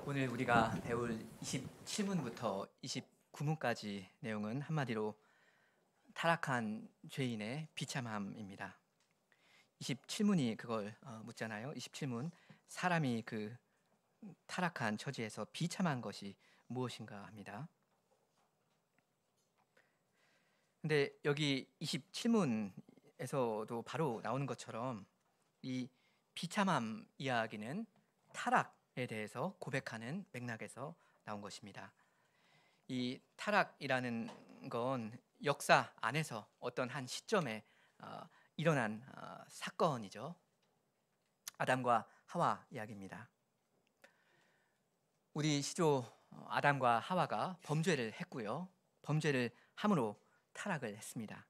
오늘 우리가 배울 27문부터 29문까지 내용은 한마디로 타락한 죄인의 비참함입니다. 27문이 그걸 묻잖아요. 27문, 사람이 그 타락한 처지에서 비참한 것이 무엇인가 합니다. 근데 여기 27문에서도 바로 나오는 것처럼 이 비참함 이야기는 타락에 대해서 고백하는 맥락에서 나온 것입니다. 이 타락이라는 건 역사 안에서 어떤 한 시점에 일어난 사건이죠. 아담과 하와 이야기입니다. 우리 시조 아담과 하와가 범죄를 했고요. 범죄를 함으로 타락을 했습니다.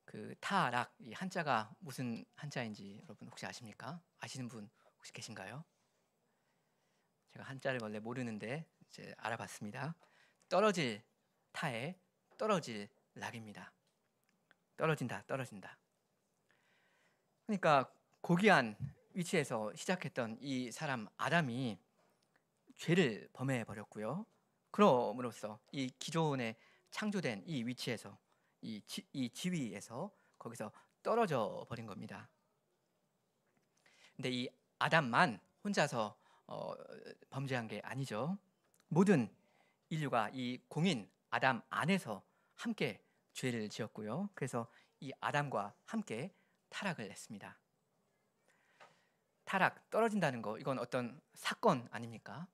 그 타락, 이 한자가 무슨 한자인지 여러분 혹시 아십니까? 아시는 분 혹시 계신가요? 제가 한자를 원래 모르는데 이제 알아봤습니다. 떨어질 타에 떨어질 락입니다. 떨어진다, 떨어진다. 그러니까 고귀한 위치에서 시작했던 이 사람 아담이 죄를 범해 버렸고요. 그럼으로써 이 기존에 창조된 이 위치에서 이 지위에서 거기서 떨어져 버린 겁니다. 근데 이 아담만 혼자서 범죄한 게 아니죠. 모든 인류가 이 공인 아담 안에서 함께 죄를 지었고요. 그래서 이 아담과 함께 타락을 했습니다. 타락, 떨어진다는 거, 이건 어떤 사건 아닙니까?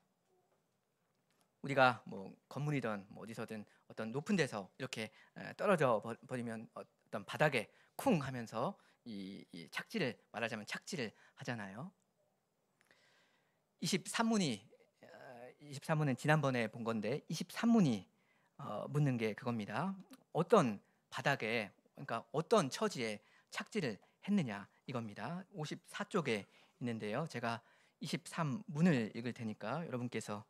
우리가 뭐 건물이든 뭐 어디서든 어떤 높은 데서 이렇게 떨어져 버리면 어떤 바닥에 쿵 하면서 이 착지를, 말하자면 착지를 하잖아요. 23문은 지난번에 본 건데 23문이 묻는 게 그겁니다. 어떤 바닥에, 그러니까 어떤 처지에 착지를 했느냐 이겁니다. 54쪽에 있는데요. 제가 23문을 읽을 테니까 여러분께서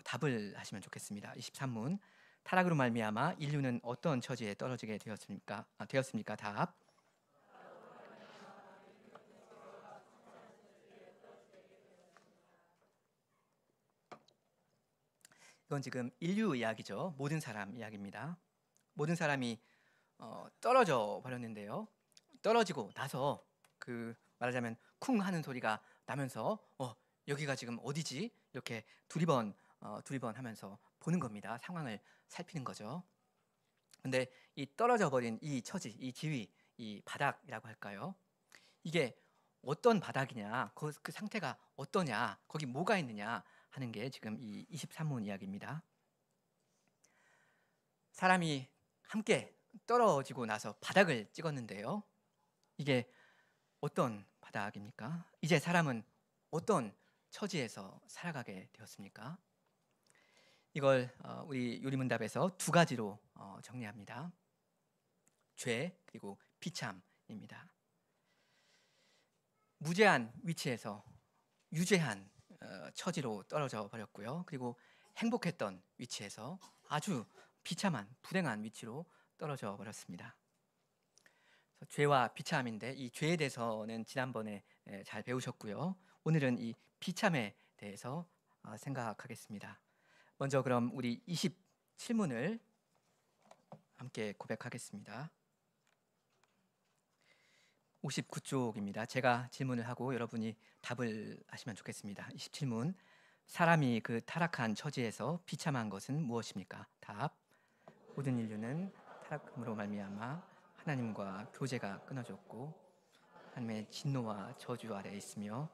답을 하시면 좋겠습니다. 23문, 타락으로 말미암아 인류는 어떤 처지에 떨어지게 되었습니까? 답. 이건 지금 인류 이야기죠. 모든 사람 이야기입니다. 모든 사람이 떨어져 버렸는데요. 떨어지고 나서 그 말하자면 쿵 하는 소리가 나면서 여기가 지금 어디지? 이렇게 두리번 하면서 보는 겁니다. 상황을 살피는 거죠. 근데 이 떨어져 버린 이 처지, 이 지위, 이 바닥이라고 할까요? 이게 어떤 바닥이냐, 그 상태가 어떠냐, 거기 뭐가 있느냐 하는 게 지금 이 23문 이야기입니다. 사람이 함께 떨어지고 나서 바닥을 찍었는데요. 이게 어떤 바닥입니까? 이제 사람은 어떤 처지에서 살아가게 되었습니까? 이걸 우리 요리문답에서 두 가지로 정리합니다. 죄 그리고 비참입니다. 무죄한 위치에서 유죄한 처지로 떨어져 버렸고요. 그리고 행복했던 위치에서 아주 비참한 불행한 위치로 떨어져 버렸습니다. 죄와 비참인데 이 죄에 대해서는 지난번에 잘 배우셨고요. 오늘은 이 비참에 대해서 생각하겠습니다. 먼저 그럼 우리 27문을 함께 고백하겠습니다. 59쪽입니다. 제가 질문을 하고 여러분이 답을 하시면 좋겠습니다. 27문, 사람이 그 타락한 처지에서 비참한 것은 무엇입니까? 답. 모든 인류는 타락함으로 말미암아 하나님과 교제가 끊어졌고 하나님의 진노와 저주 아래에 있으며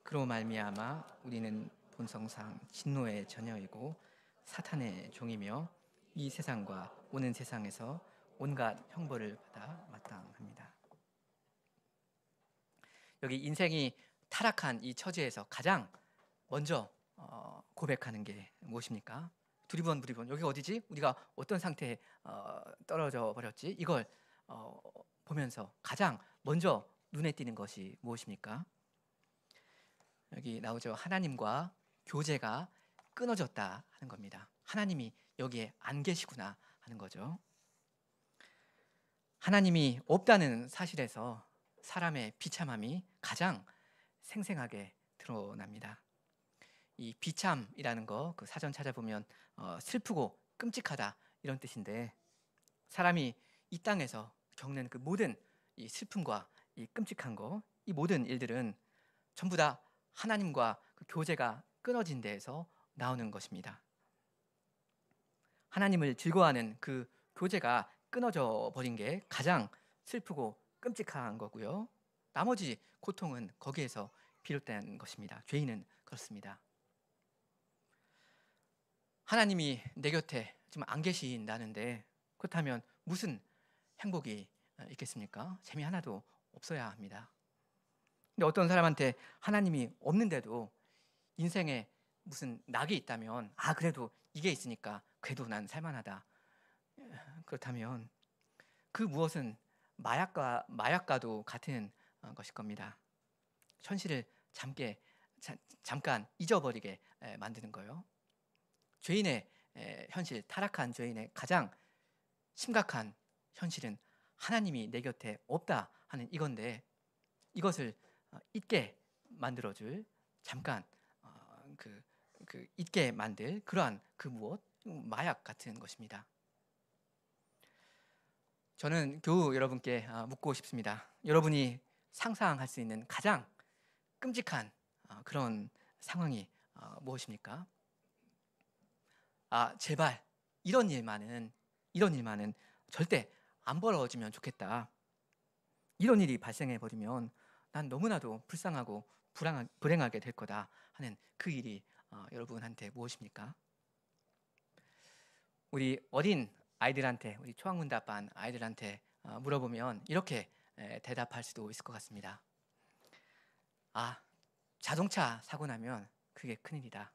그로 말미암아 우리는 본성상 진노의 자녀이고 사탄의 종이며 이 세상과 오는 세상에서 온갖 형벌을 받아 마땅합니다. 여기 인생이 타락한 이 처지에서 가장 먼저 고백하는 게 무엇입니까? 두리번 여기가 어디지? 우리가 어떤 상태에 떨어져 버렸지? 이걸 보면서 가장 먼저 눈에 띄는 것이 무엇입니까? 여기 나오죠. 하나님과 교제가 끊어졌다 하는 겁니다. 하나님이 여기에 안 계시구나 하는 거죠. 하나님이 없다는 사실에서 사람의 비참함이 가장 생생하게 드러납니다. 이 비참이라는 거 그 사전 찾아보면 슬프고 끔찍하다 이런 뜻인데, 사람이 이 땅에서 겪는 그 모든 이 슬픔과 이 끔찍한 거, 이 모든 일들은 전부 다 하나님과 그 교제가 끊어진 데에서 나오는 것입니다. 하나님을 즐거워하는 그 교제가 끊어져 버린 게 가장 슬프고 끔찍한 거고요. 나머지 고통은 거기에서 비롯된 것입니다. 죄인은 그렇습니다. 하나님이 내 곁에 지금 안 계신다는데, 그렇다면 무슨 행복이 있겠습니까? 재미 하나도 없어야 합니다. 근데 어떤 사람한테 하나님이 없는데도 인생에 무슨 낙이 있다면, 그래도 이게 있으니까 그래도 난 살만하다. 그렇다면 그 무엇은 마약과도 같은 것일 겁니다. 현실을 잠깐 잊어버리게 만드는 거예요. 죄인의 현실, 타락한 죄인의 가장 심각한 현실은 하나님이 내 곁에 없다 하는 이건데, 이것을 잊게 만들어줄 잠깐 잊게 만들 그러한 그 무엇, 마약 같은 것입니다. 저는 교우 여러분께 묻고 싶습니다. 여러분이 상상할 수 있는 가장 끔찍한 그런 상황이 무엇입니까? 제발 이런 일만은 절대 안 벌어지면 좋겠다. 이런 일이 발생해 버리면 난 너무나도 불쌍하고 불행하게 될 거다 하는 그 일이 여러분한테 무엇입니까? 우리 어린 아이들한테, 우리 초학문답반 아이들한테 물어보면 이렇게 대답할 수도 있을 것 같습니다. 자동차 사고 나면 그게 큰일이다.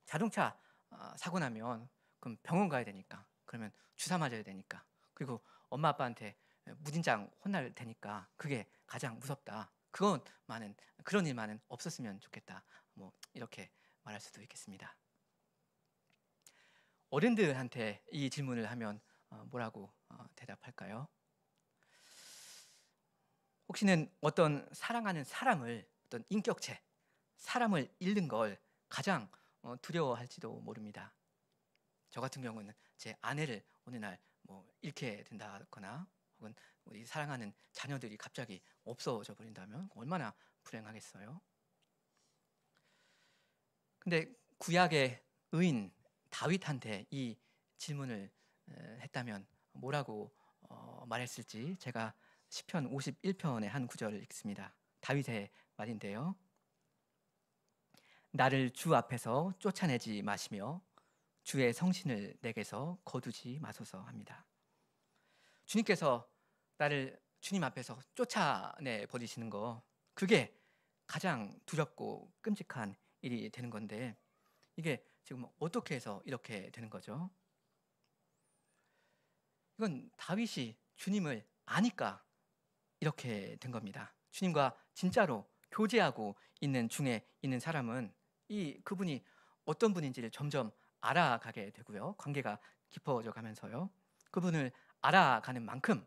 자동차 사고 나면 그럼 병원 가야 되니까, 그러면 주사 맞아야 되니까, 그리고 엄마 아빠한테 무진장 혼날 테니까 그게 가장 무섭다. 그런 일만은 없었으면 좋겠다. 뭐 이렇게 말할 수도 있겠습니다. 어른들한테 이 질문을 하면 뭐라고 대답할까요? 혹시는 어떤 사랑하는 사람을, 어떤 인격체, 사람을 잃는 걸 가장 두려워할지도 모릅니다. 저 같은 경우는 제 아내를 어느 날 잃게 된다거나, 혹은 우리 사랑하는 자녀들이 갑자기 없어져 버린다면 얼마나 불행하겠어요. 근데 구약의 의인 다윗한테 이 질문을 했다면 뭐라고 말했을지, 제가 시편 51편의 한 구절을 읽습니다. 다윗의 말인데요. 나를 주 앞에서 쫓아내지 마시며 주의 성신을 내게서 거두지 마소서 합니다. 주님께서 나를 주님 앞에서 쫓아내 버리시는 거, 그게 가장 두렵고 끔찍한 일이 되는 건데, 이게 지금 어떻게 해서 이렇게 되는 거죠? 이건 다윗이 주님을 아니까 이렇게 된 겁니다. 주님과 진짜로 교제하고 있는 중에 있는 사람은 그분이 어떤 분인지를 점점 알아가게 되고요. 관계가 깊어져 가면서요. 그분을 알아가는 만큼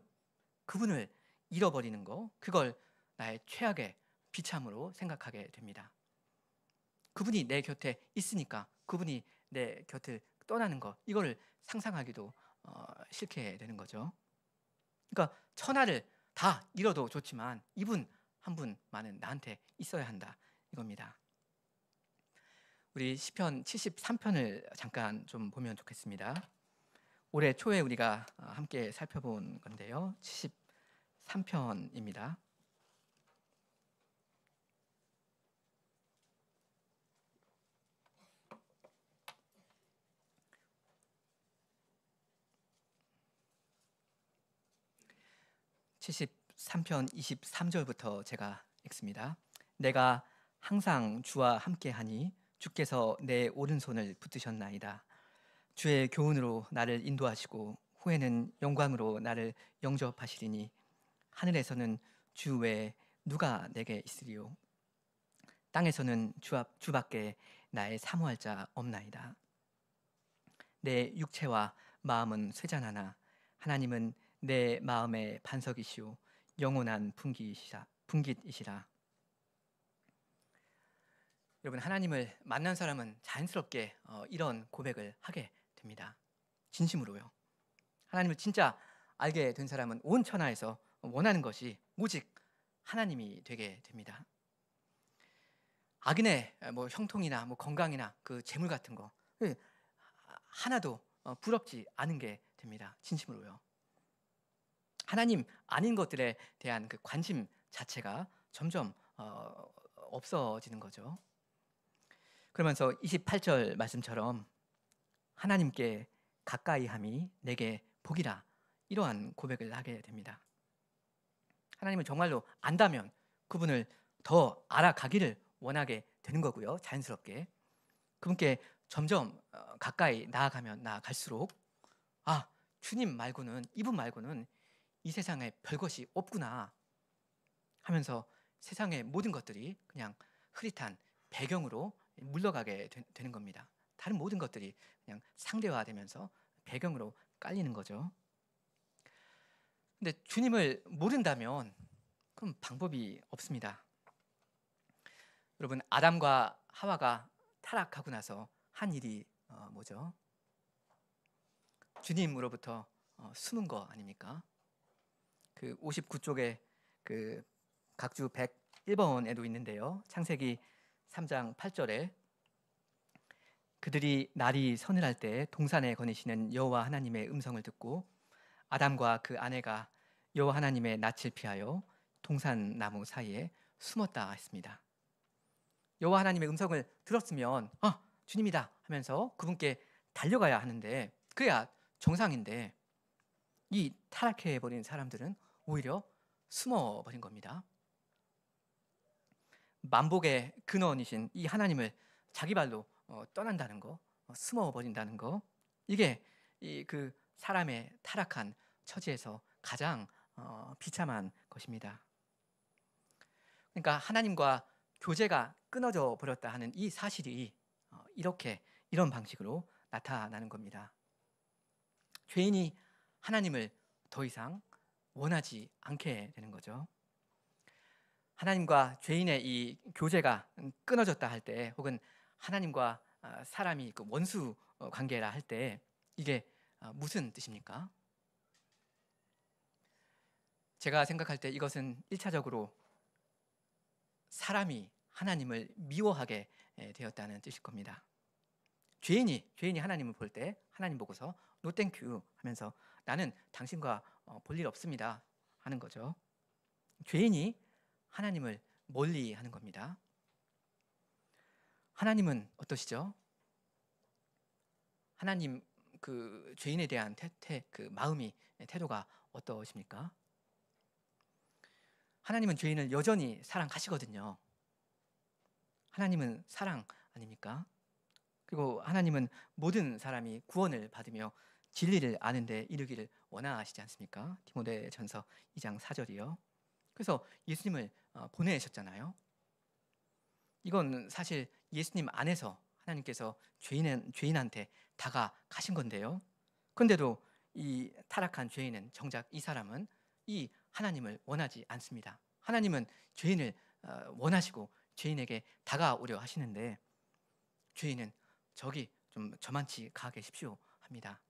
그분을 잃어버리는 거, 그걸 나의 최악의 비참으로 생각하게 됩니다. 그분이 내 곁에 있으니까 그분이 내 곁을 떠나는 것, 이거를 상상하기도 싫게 되는 거죠. 그러니까 천하를 다 잃어도 좋지만 이분 한 분만은 나한테 있어야 한다, 이겁니다. 우리 시편 73편을 잠깐 좀 보면 좋겠습니다. 올해 초에 우리가 함께 살펴본 건데요. 73편입니다. (73편) 23절부터 제가 읽습니다. 내가 항상 주와 함께하니 주께서 내 오른손을 붙드셨나이다. 주의 교훈으로 나를 인도하시고 후에는 영광으로 나를 영접하시리니 하늘에서는 주 외에 누가 내게 있으리요. 땅에서는 주밖에 나의 사모할 자 없나이다. 내 육체와 마음은 쇠잔하나 하나님은 내 마음의 반석이시오 영원한 분깃이시라. 여러분, 하나님을 만난 사람은 자연스럽게 이런 고백을 하게 됩니다. 진심으로요. 하나님을 진짜 알게 된 사람은 온 천하에서 원하는 것이 오직 하나님이 되게 됩니다. 악인의 뭐 형통이나 뭐 건강이나 그 재물 같은 거 하나도 부럽지 않은 게 됩니다. 진심으로요. 하나님 아닌 것들에 대한 그 관심 자체가 점점 없어지는 거죠. 그러면서 28절 말씀처럼 하나님께 가까이함이 내게 복이라, 이러한 고백을 하게 됩니다. 하나님을 정말로 안다면 그분을 더 알아가기를 원하게 되는 거고요. 자연스럽게 그분께 점점 가까이 나아가면 나아갈수록 주님 말고는, 이분 말고는 이 세상에 별것이 없구나 하면서 세상의 모든 것들이 그냥 흐릿한 배경으로 물러가게 되는 겁니다. 다른 모든 것들이 그냥 상대화되면서 배경으로 깔리는 거죠. 근데 주님을 모른다면 그럼 방법이 없습니다. 여러분, 아담과 하와가 타락하고 나서 한 일이 뭐죠? 주님으로부터 숨은 거 아닙니까? 그 59쪽에 그 각주 101번에도 있는데요. 창세기 3장 8절에 그들이 날이 서늘할 때 동산에 거니시는 여호와 하나님의 음성을 듣고 아담과 그 아내가 여호와 하나님의 낯을 피하여 동산 나무 사이에 숨었다 했습니다. 여호와 하나님의 음성을 들었으면 주님이다 하면서 그분께 달려가야 하는데, 그래야 정상인데 이 타락해버린 사람들은 오히려 숨어버린 겁니다. 만복의 근원이신 이 하나님을 자기 발로 떠난다는 거, 숨어버린다는 거, 이게 그 사람의 타락한 처지에서 가장 비참한 것입니다. 그러니까 하나님과 교제가 끊어져 버렸다 하는 이 사실이 이런 방식으로 나타나는 겁니다. 죄인이 하나님을 더 이상 원하지 않게 되는 거죠. 하나님과 죄인의 이 교제가 끊어졌다 할 때, 혹은 하나님과 사람이 그 원수 관계라 할 때, 이게 무슨 뜻입니까? 제가 생각할 때 이것은 1차적으로 사람이 하나님을 미워하게 되었다는 뜻일 겁니다. 죄인이 하나님을 볼 때 하나님 보고서 노 땡큐 하면서 나는 당신과 볼 일 없습니다 하는 거죠. 죄인이 하나님을 멀리하는 겁니다. 하나님은 어떠시죠? 하나님 그 죄인에 대한 그 마음이, 태도가 어떠십니까? 하나님은 죄인을 여전히 사랑하시거든요. 하나님은 사랑 아닙니까? 그리고 하나님은 모든 사람이 구원을 받으며 진리를 아는 데 이르기를 원하시지 않습니까? 디모데전서 2장 4절이요. 그래서 예수님을 보내셨잖아요. 이건 사실 예수님 안에서 하나님께서 죄인한테 다가가신 건데요. 그런데도 이 타락한 죄인은, 정작 이 사람은 이 하나님을 원하지 않습니다. 하나님은 죄인을 원하시고 죄인에게 다가오려 하시는데 죄인은 저기 좀 저만치 가 계십시오 합니다.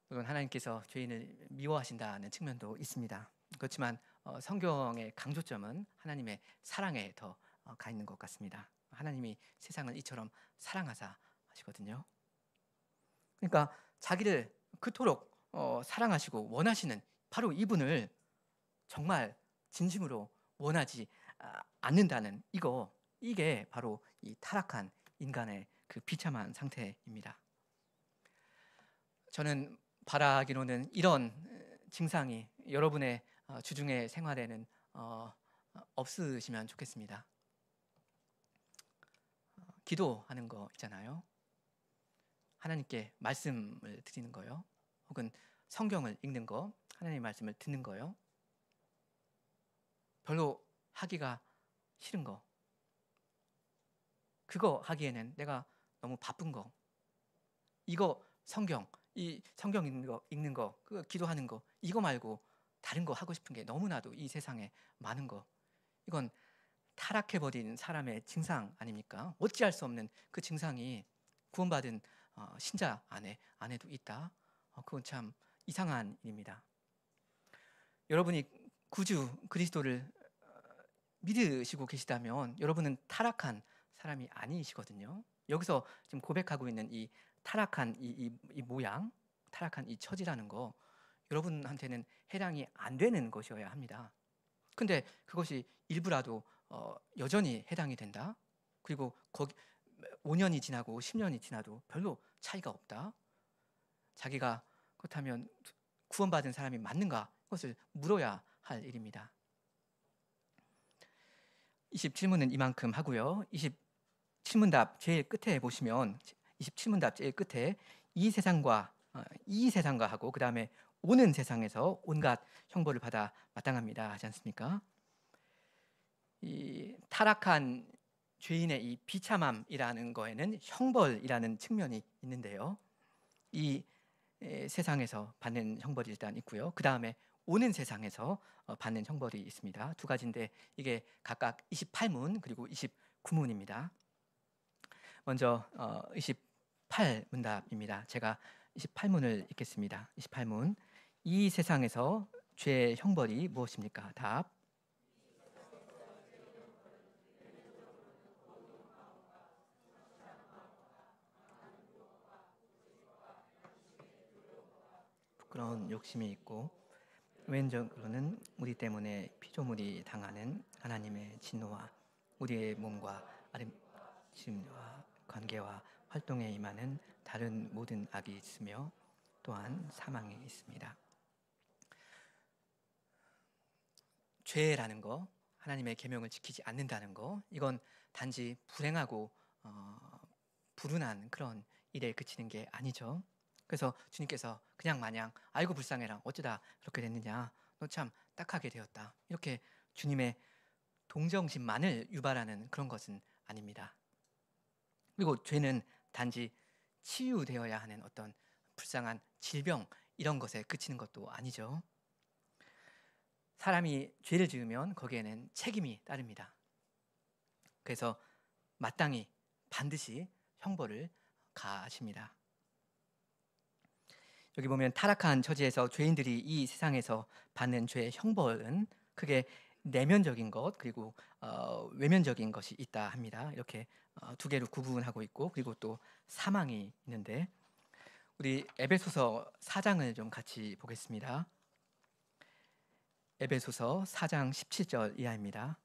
물론 하나님께서 죄인을 미워하신다는 측면도 있습니다. 그렇지만 성경의 강조점은 하나님의 사랑에 더 가 있는 것 같습니다. 하나님이 세상을 이처럼 사랑하사 하시거든요. 그러니까 자기를 그토록 사랑하시고 원하시는 바로 이분을 정말 진심으로 원하지 않는다는 이게 바로 이 타락한 인간의 그 비참한 상태입니다. 저는 바라기로는 이런 증상이 여러분의 주중의 생활에는 없으시면 좋겠습니다. 기도하는 거 있잖아요. 하나님께 말씀을 드리는 거요. 혹은 성경을 읽는 거, 하나님의 말씀을 듣는 거요. 별로 하기가 싫은 거, 그거 하기에는 내가 너무 바쁜 거, 이거 성경 읽는 거, 그 기도하는 거, 이거 말고 다른 거 하고 싶은 게 너무나도 이 세상에 많은 거, 이건 타락해버린 사람의 증상 아닙니까? 어찌할 수 없는 그 증상이 구원받은 신자 안에도 있다. 그건 참 이상한 일입니다. 여러분이 구주 그리스도를 믿으시고 계시다면 여러분은 타락한 사람이 아니시거든요. 여기서 지금 고백하고 있는 이 타락한 이 모양, 타락한 이 처지라는 거 여러분한테는 해당이 안 되는 것이어야 합니다. 근데 그것이 일부라도 여전히 해당이 된다. 그리고 거기 5년이 지나고 10년이 지나도 별로 차이가 없다. 자기가 그렇다면 구원받은 사람이 맞는가? 그것을 물어야 할 일입니다. 27문은 이만큼 하고요. 27문답 제일 끝에 보시면 27문답 제일 끝에 이 세상과 하고 그 다음에 오는 세상에서 온갖 형벌을 받아 마땅합니다 하지 않습니까? 이 타락한 죄인의 이 비참함이라는 거에는 형벌이라는 측면이 있는데요. 이 세상에서 받는 형벌이 일단 있고요. 그 다음에 오는 세상에서 받는 형벌이 있습니다. 두 가지인데 이게 각각 28문 그리고 29문입니다. 먼저 28문답입니다. 제가 28문을 읽겠습니다. 28문. 이 세상에서 죄의 형벌이 무엇입니까? 답. 부끄러운 욕심이 있고 왼쪽으로는 우리 때문에 피조물이 당하는 하나님의 진노와 우리의 몸과 아름침과 관계와 활동에 임하는 다른 모든 악이 있으며 또한 사망이 있습니다. 죄라는 거, 하나님의 계명을 지키지 않는다는 거, 이건 단지 불행하고 불운한 그런 일에 그치는 게 아니죠. 그래서 주님께서 그냥 마냥 아이고 불쌍해라 어쩌다 그렇게 됐느냐 너 참 딱하게 되었다 이렇게 주님의 동정심만을 유발하는 그런 것은 아닙니다. 그리고 죄는 단지 치유되어야 하는 어떤 불쌍한 질병 이런 것에 그치는 것도 아니죠. 사람이 죄를 지으면 거기에는 책임이 따릅니다. 그래서 마땅히 반드시 형벌을 가하십니다. 여기 보면 타락한 처지에서 죄인들이 이 세상에서 받는 죄의 형벌은 크게 내면적인 것 그리고 외면적인 것이 있다 합니다. 이렇게 두 개로 구분하고 있고 그리고 또 사망이 있는데 우리 에베소서 4장을 좀 같이 보겠습니다. 에베소서 4장 17절 이하입니다.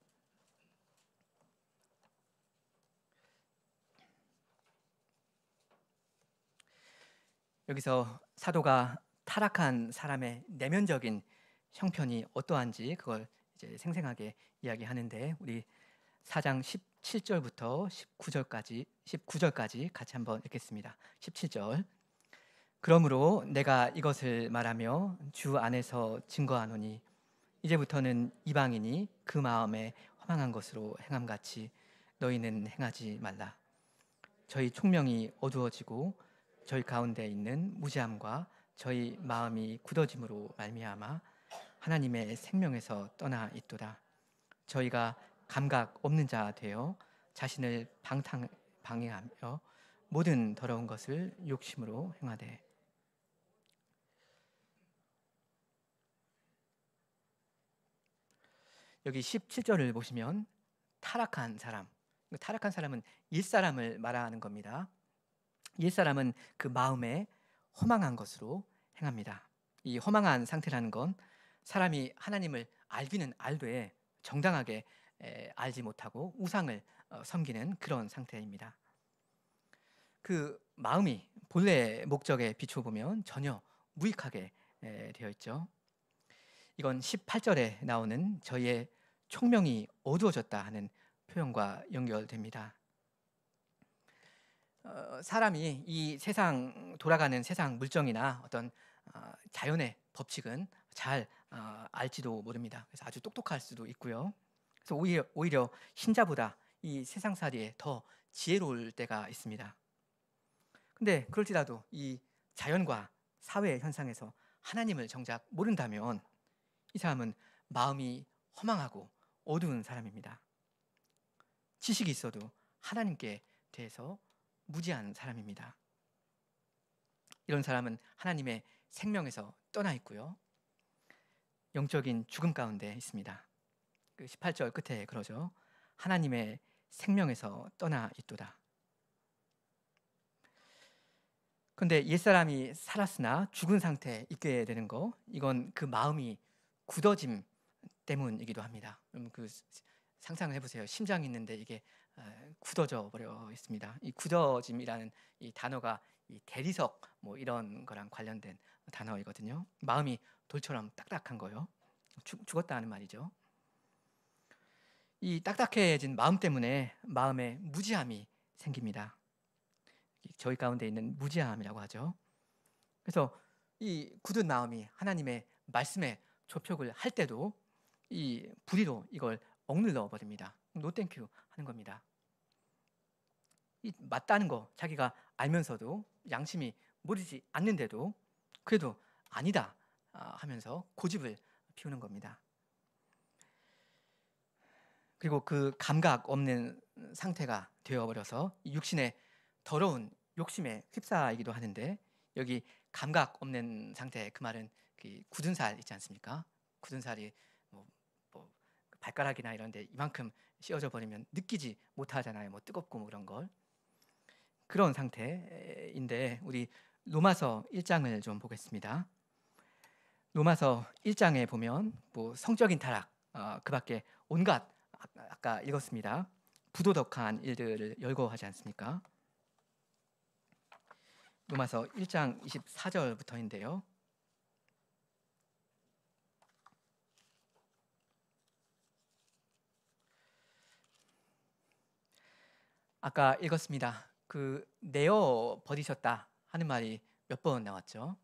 여기서 사도가 타락한 사람의 내면적인 형편이 어떠한지 그걸 이제 생생하게 이야기하는데 우리 4장 17절부터 19절까지 같이 한번 읽겠습니다. 17절. 그러므로 내가 이것을 말하며 주 안에서 증거하노니 이제부터는 이방인이 그 마음에 허망한 것으로 행함같이 너희는 행하지 말라. 저희 총명이 어두워지고 저희 가운데 있는 무지함과 저희 마음이 굳어짐으로 말미암아 하나님의 생명에서 떠나 있도다. 저희가 감각 없는 자 되어 자신을 방해하며 모든 더러운 것을 욕심으로 행하되. 여기 17절을 보시면 타락한 사람은 옛사람을 말하는 겁니다. 옛사람은 그 마음에 허망한 것으로 행합니다. 이 허망한 상태라는 건 사람이 하나님을 알기는 알되 정당하게 알지 못하고 우상을 섬기는 그런 상태입니다. 그 마음이 본래 목적에 비춰보면 전혀 무익하게 되어 있죠. 이건 18절에 나오는 저희의 총명이 어두워졌다 하는 표현과 연결됩니다. 사람이 이 세상 돌아가는 세상 물정이나 어떤 자연의 법칙은 잘 알지도 모릅니다. 그래서 아주 똑똑할 수도 있고요. 그래서 오히려 신자보다 이 세상살이에 더 지혜로울 때가 있습니다. 근데 그럴지라도 이 자연과 사회 현상에서 하나님을 정작 모른다면 이 사람은 마음이 허망하고 어두운 사람입니다. 지식이 있어도 하나님께 대해서 무지한 사람입니다. 이런 사람은 하나님의 생명에서 떠나 있고요. 영적인 죽음 가운데 있습니다. 그 18절 끝에 그러죠. 하나님의 생명에서 떠나 있도다. 그런데 옛사람이 살았으나 죽은 상태에 있게 되는 거, 이건 그 마음이 굳어짐 때문이기도 합니다. 그 상상을 해보세요. 심장이 있는데 이게 굳어져 버려 있습니다. 이 굳어짐이라는 이 단어가 이 대리석 뭐 이런 거랑 관련된 단어이거든요. 마음이 돌처럼 딱딱한 거요. 죽었다는 말이죠. 이 딱딱해진 마음 때문에 마음에 무지함이 생깁니다. 저희 가운데 있는 무지함이라고 하죠. 그래서 이 굳은 마음이 하나님의 말씀에 접촉을 할 때도 이 불의로 이걸 억눌러 버립니다. 노 땡큐 하는 겁니다. 이 맞다는 거 자기가 알면서도 양심이 모르지 않는데도 그래도 아니다 하면서 고집을 피우는 겁니다. 그리고 그 감각 없는 상태가 되어버려서 육신의 더러운 욕심에 휩싸이기도 하는데, 여기 감각 없는 상태, 그 말은 그 굳은 살 있지 않습니까? 굳은 살이 뭐 발가락이나 이런 데 이만큼 씌워져 버리면 느끼지 못하잖아요. 뭐 뜨겁고 뭐 그런 걸. 그런 상태인데 우리 로마서 1장을 좀 보겠습니다. 로마서 1장에 보면 뭐 성적인 타락, 그 밖에 온갖 아까 읽었습니다. 부도덕한 일들을 열거하지 않습니까? 로마서 1장 24절부터인데요. 아까 읽었습니다. 그 내어 버리셨다 하는 말이 몇 번 나왔죠?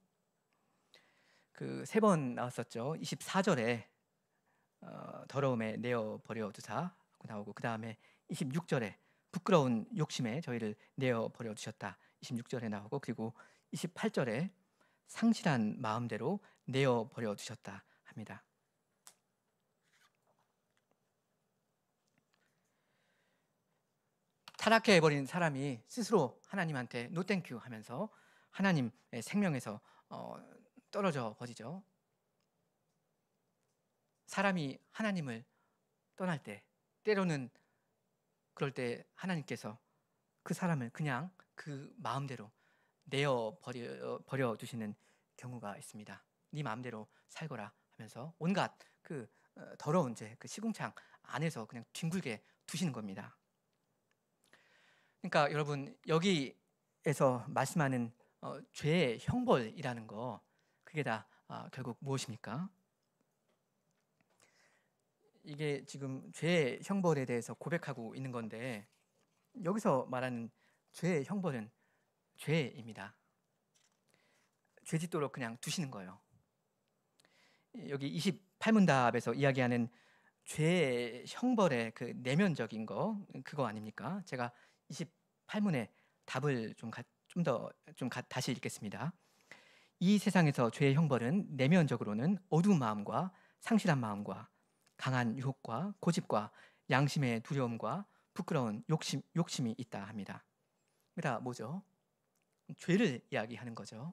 그 3번 나왔었죠. 24절에 더러움에 내어 버려 두사 나오고, 그 다음에 26절에 부끄러운 욕심에 저희를 내어 버려 두셨다 26절에 나오고, 그리고 28절에 상실한 마음대로 내어 버려 두셨다 합니다. 타락해 버린 사람이 스스로 하나님한테 노 땡큐 하면서 하나님의 생명에서 떨어져 버리죠. 사람이 하나님을 떠날 때, 때로는 그럴 때 하나님께서 그 사람을 그냥 그 마음대로 내어 버려 두시는 경우가 있습니다. 네 마음대로 살거라 하면서 온갖 그 더러운 죄, 그 시궁창 안에서 그냥 뒹굴게 두시는 겁니다. 그러니까 여러분, 여기에서 말씀하는 죄의 형벌이라는 거, 그게 다 결국 무엇입니까? 이게 지금 죄의 형벌에 대해서 고백하고 있는 건데, 여기서 말하는 죄의 형벌은 죄입니다. 죄짓도록 그냥 두시는 거예요. 여기 28문답에서 이야기하는 죄의 형벌의 그 내면적인 거, 그거 아닙니까? 제가 28문의 답을 좀 다시 읽겠습니다. 이 세상에서 죄의 형벌은 내면적으로는 어두운 마음과 상실한 마음과 강한 유혹과 고집과 양심의 두려움과 부끄러운 욕심이 있다 합니다. 그러니까 뭐죠? 죄를 이야기하는 거죠.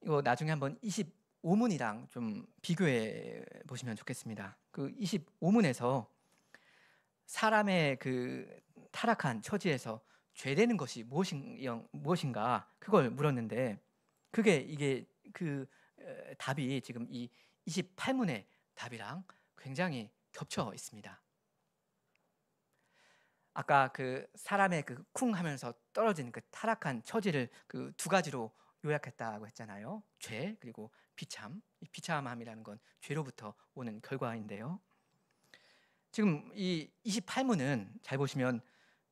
이거 나중에 한번 25문이랑 좀 비교해 보시면 좋겠습니다. 그 25문에서 사람의 그 타락한 처지에서 죄되는 것이 무엇인가 그걸 물었는데, 이게 그 답이 지금 이 28문의 답이랑 굉장히 겹쳐 있습니다. 아까 그 사람의 그 쿵 하면서 떨어진 그 타락한 처지를 그 2가지로 요약했다고 했잖아요. 죄, 그리고 비참. 이 비참함이라는 건 죄로부터 오는 결과인데요. 지금 이 28문은 잘 보시면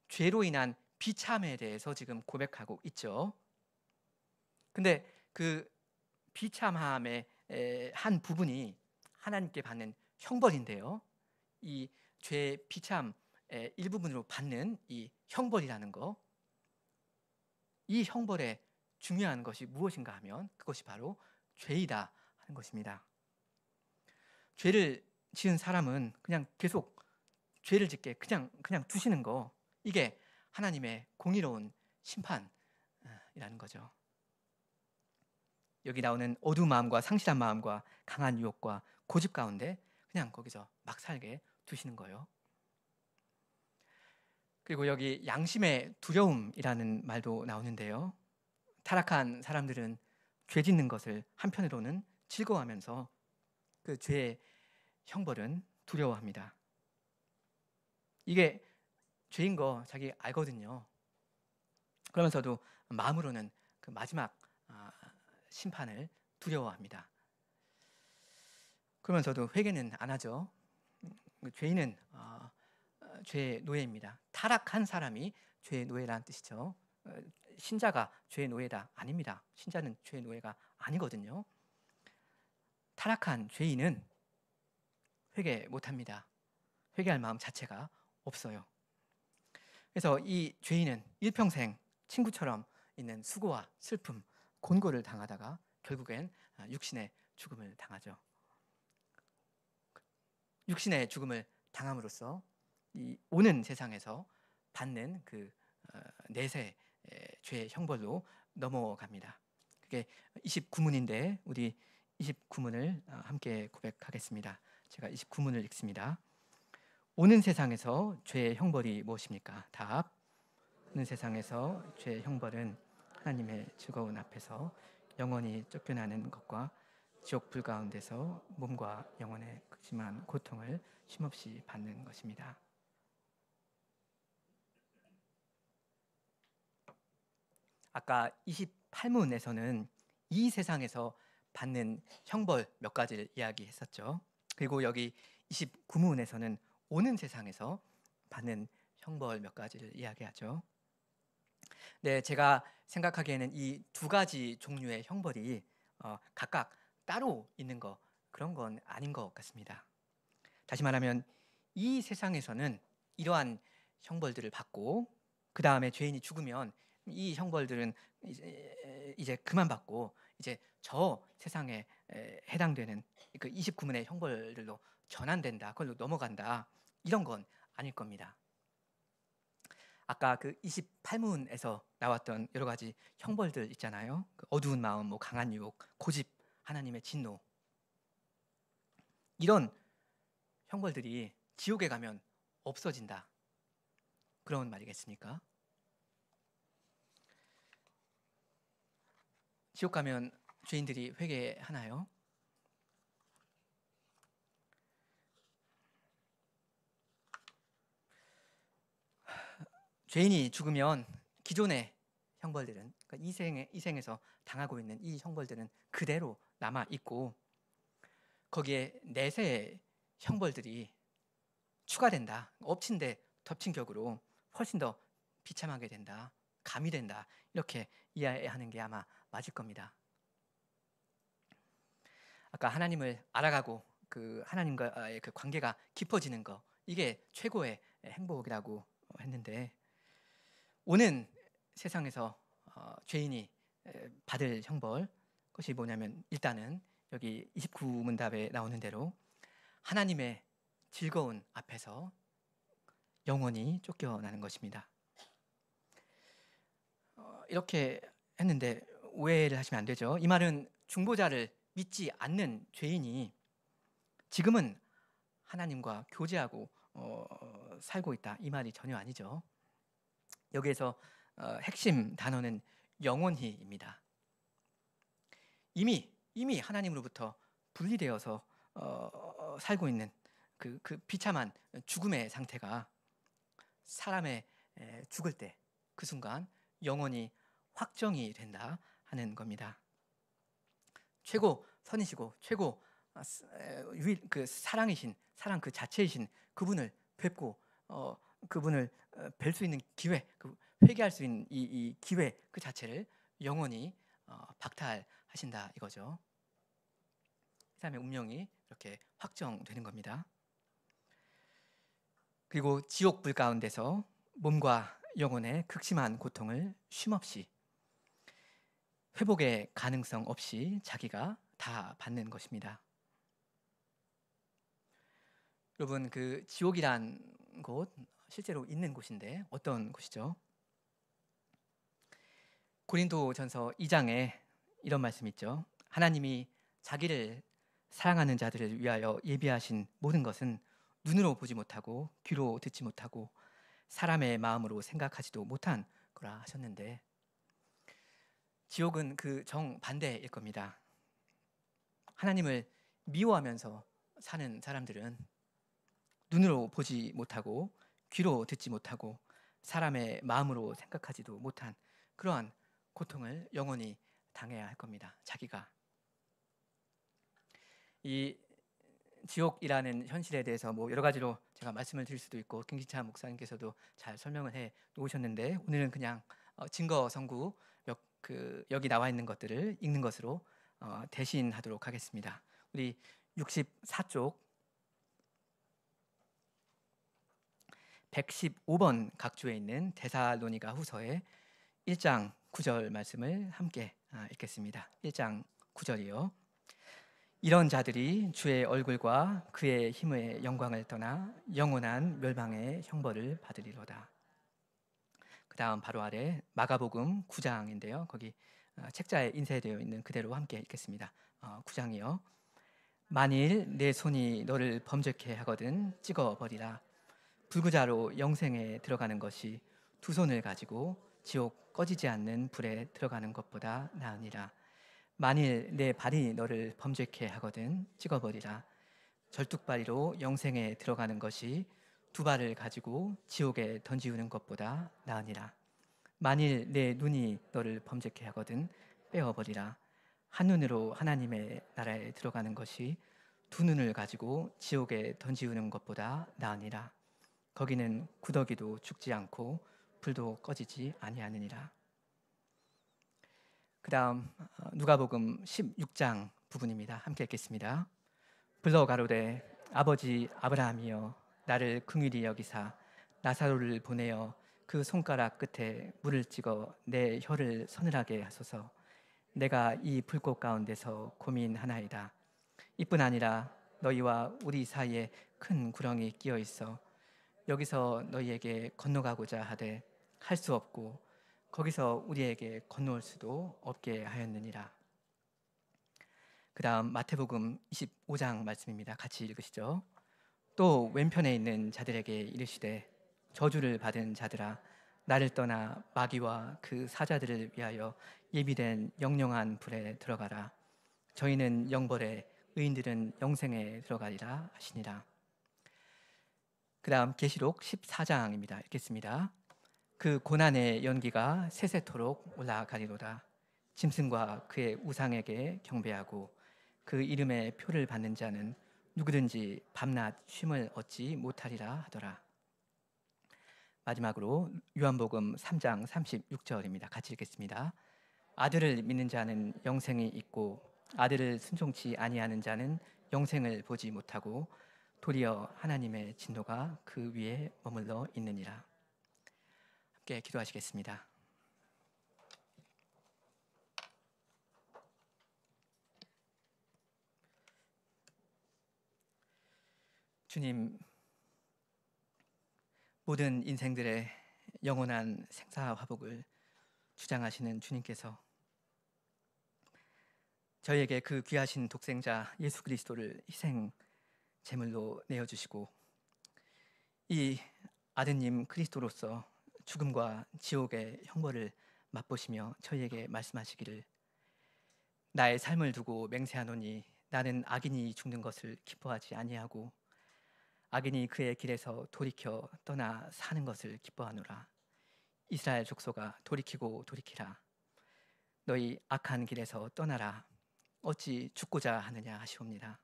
죄로 인한 비참에 대해서 지금 고백하고 있죠. 근데 그 비참함의 한 부분이 하나님께 받는 형벌인데요. 이 죄의 비참의 일부분으로 받는 이 형벌이라는 거, 이 형벌의 중요한 것이 무엇인가 하면 그것이 바로 죄이다 하는 것입니다. 죄를 지은 사람은 그냥 계속 죄를 짓게 그냥 두시는 거, 이게 하나님의 공의로운 심판이라는 거죠. 여기 나오는 어두운 마음과 상실한 마음과 강한 유혹과 고집 가운데 그냥 거기서 막 살게 두시는 거예요. 그리고 여기 양심의 두려움이라는 말도 나오는데요. 타락한 사람들은 죄 짓는 것을 한편으로는 즐거워하면서 그 죄의 형벌은 두려워합니다. 이게 죄인 거 자기 알거든요. 그러면서도 마음으로는 그 마지막 심판을 두려워합니다. 그러면서도 회개는 안 하죠. 죄인은 죄의 노예입니다. 타락한 사람이 죄의 노예라는 뜻이죠. 신자가 죄의 노예다 아닙니다. 신자는 죄의 노예가 아니거든요. 타락한 죄인은 회개 못합니다. 회개할 마음 자체가 없어요. 그래서 이 죄인은 일평생 친구처럼 있는 수고와 슬픔, 곤고를 당하다가 결국엔 육신의 죽음을 당하죠. 육신의 죽음을 당함으로써 이 오는 세상에서 받는 그 내세 죄의 형벌로 넘어갑니다. 그게 29문인데 우리 29문을 함께 고백하겠습니다. 제가 29문을 읽습니다. 오는 세상에서 죄의 형벌이 무엇입니까? 답. 오는 세상에서 죄의 형벌은 하나님의 즐거운 앞에서 영원히 쫓겨나는 것과 지옥 불 가운데서 몸과 영혼의 극심한 고통을 쉼없이 받는 것입니다. 아까 28문에서는 이 세상에서 받는 형벌 몇 가지를 이야기했었죠. 그리고 여기 29문에서는 오는 세상에서 받는 형벌 몇 가지를 이야기하죠. 네, 제가 생각하기에는 이 두 가지 종류의 형벌이 각각 따로 있는 거, 그런 건 아닌 것 같습니다. 다시 말하면 이 세상에서는 이러한 형벌들을 받고 그 다음에 죄인이 죽으면 이 형벌들은 이제 그만 받고 이제 저 세상에 해당되는 그 29문의 형벌들로 전환된다, 그걸로 넘어간다, 이런 건 아닐 겁니다. 아까 그 28문에서 나왔던 여러 가지 형벌들 있잖아요. 그 어두운 마음, 뭐 강한 유혹, 고집, 하나님의 진노, 이런 형벌들이 지옥에 가면 없어진다, 그런 말이겠습니까? 지옥 가면 죄인들이 회개하나요? 죄인이 죽으면 기존의 형벌들은, 그러니까 이생에서 당하고 있는 이 형벌들은 그대로 남아 있고 거기에 내세의 형벌들이 추가된다. 엎친 데 덮친 격으로 훨씬 더 비참하게 된다, 가미된다, 이렇게 이해하는 게 아마 맞을 겁니다. 아까 하나님을 알아가고 그 하나님과의 그 관계가 깊어지는 거, 이게 최고의 행복이라고 했는데 오는 세상에서 죄인이 받을 형벌, 그것이 뭐냐면 일단은 여기 29문답에 나오는 대로 하나님의 즐거운 앞에서 영원히 쫓겨나는 것입니다. 이렇게 했는데 오해를 하시면 안 되죠. 이 말은 중보자를 믿지 않는 죄인이 지금은 하나님과 교제하고 살고 있다, 이 말이 전혀 아니죠. 여기에서 핵심 단어는 영원히입니다. 이미 하나님으로부터 분리되어서 살고 있는 그 비참한 죽음의 상태가 사람의 죽을 때 그 순간 영원히 확정이 된다 하는 겁니다. 최고 선이시고 최고 그 사랑이신, 사랑 그 자체이신 그분을 뵙고 그분을 뵐 수 있는 기회, 그 회개할 수 있는 이 기회 그 자체를 영원히 박탈하신다 이거죠. 그 사람의 운명이 이렇게 확정되는 겁니다. 그리고 지옥 불 가운데서 몸과 영혼의 극심한 고통을 쉼없이, 회복의 가능성 없이 자기가 다 받는 것입니다. 여러분, 그 지옥이란 곳, 실제로 있는 곳인데 어떤 곳이죠? 고린도전서 2장에 이런 말씀이 있죠. 하나님이 자기를 사랑하는 자들을 위하여 예비하신 모든 것은 눈으로 보지 못하고 귀로 듣지 못하고 사람의 마음으로 생각하지도 못한 거라 하셨는데, 지옥은 그 정반대일 겁니다. 하나님을 미워하면서 사는 사람들은 눈으로 보지 못하고 귀로 듣지 못하고 사람의 마음으로 생각하지도 못한 그러한 고통을 영원히 당해야 할 겁니다. 자기가. 이 지옥이라는 현실에 대해서 뭐 여러 가지로 제가 말씀을 드릴 수도 있고 김기찬 목사님께서도 잘 설명을 해 놓으셨는데, 오늘은 그냥 증거 선구 여기 나와 있는 것들을 읽는 것으로 대신하도록 하겠습니다. 우리 64쪽 115번 각주에 있는 데살로니가 후서의 1장 9절 말씀을 함께 읽겠습니다. 1장 9절이요. 이런 자들이 주의 얼굴과 그의 힘의 영광을 떠나 영원한 멸망의 형벌을 받으리로다. 그 다음 바로 아래 마가복음 9장인데요. 거기 책자에 인쇄되어 있는 그대로 함께 읽겠습니다. 9장이요. 만일 내 손이 너를 범죄케 하거든 찍어버리라. 불구자로 영생에 들어가는 것이 두 손을 가지고 지옥 꺼지지 않는 불에 들어가는 것보다 나으니라. 만일 내 발이 너를 범죄케 하거든 찍어버리라. 절뚝발이로 영생에 들어가는 것이 두 발을 가지고 지옥에 던지우는 것보다 나으니라. 만일 내 눈이 너를 범죄케 하거든 빼어버리라. 한눈으로 하나님의 나라에 들어가는 것이 두 눈을 가지고 지옥에 던지우는 것보다 나으니라. 거기는 구더기도 죽지 않고 불도 꺼지지 아니하느니라. 그 다음 누가복음 16장 부분입니다. 함께 읽겠습니다. 불러 가로되 아버지 아브라함이여 나를 긍휼히 여기사 나사로를 보내어 그 손가락 끝에 물을 찍어 내 혀를 서늘하게 하소서. 내가 이 불꽃 가운데서 고민하나이다. 이뿐 아니라 너희와 우리 사이에 큰 구렁이 끼어 있어 여기서 너희에게 건너가고자 하되 할 수 없고 거기서 우리에게 건너올 수도 없게 하였느니라. 그 다음 마태복음 25장 말씀입니다. 같이 읽으시죠. 또 왼편에 있는 자들에게 이르시되 저주를 받은 자들아 나를 떠나 마귀와 그 사자들을 위하여 예비된 영영한 불에 들어가라. 저희는 영벌에 의인들은 영생에 들어가리라 하시니라. 그 다음 계시록 14장입니다. 읽겠습니다. 그 고난의 연기가 세세토록 올라가리로다. 짐승과 그의 우상에게 경배하고 그 이름의 표를 받는 자는 누구든지 밤낮 쉼을 얻지 못하리라 하더라. 마지막으로 요한복음 3장 36절입니다. 같이 읽겠습니다. 아들을 믿는 자는 영생이 있고 아들을 순종치 아니하는 자는 영생을 보지 못하고 도리어 하나님의 진노가 그 위에 머물러 있느니라. 함께 기도하시겠습니다. 주님, 모든 인생들의 영원한 생사화복을 주장하시는 주님께서 저희에게 그 귀하신 독생자 예수 그리스도를 희생 제물로 내어주시고 이 아드님 그리스도로서 죽음과 지옥의 형벌을 맛보시며 저희에게 말씀하시기를 나의 삶을 두고 맹세하노니 나는 악인이 죽는 것을 기뻐하지 아니하고 악인이 그의 길에서 돌이켜 떠나 사는 것을 기뻐하노라. 이스라엘 족속아 돌이키고 돌이키라. 너희 악한 길에서 떠나라. 어찌 죽고자 하느냐 하시옵니다.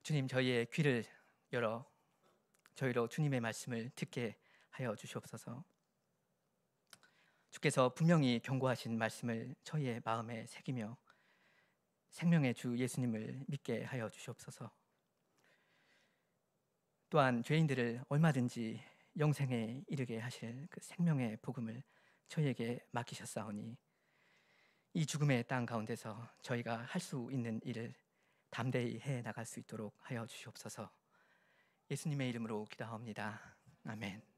주님, 저희의 귀를 열어 저희로 주님의 말씀을 듣게 하여 주시옵소서. 주께서 분명히 경고하신 말씀을 저희의 마음에 새기며 생명의 주 예수님을 믿게 하여 주시옵소서. 또한 죄인들을 얼마든지 영생에 이르게 하실 그 생명의 복음을 저희에게 맡기셨사오니 이 죽음의 땅 가운데서 저희가 할 수 있는 일을 담대히 해 나갈 수 있도록 하여 주시옵소서. 예수님의 이름으로 기도합니다. 아멘.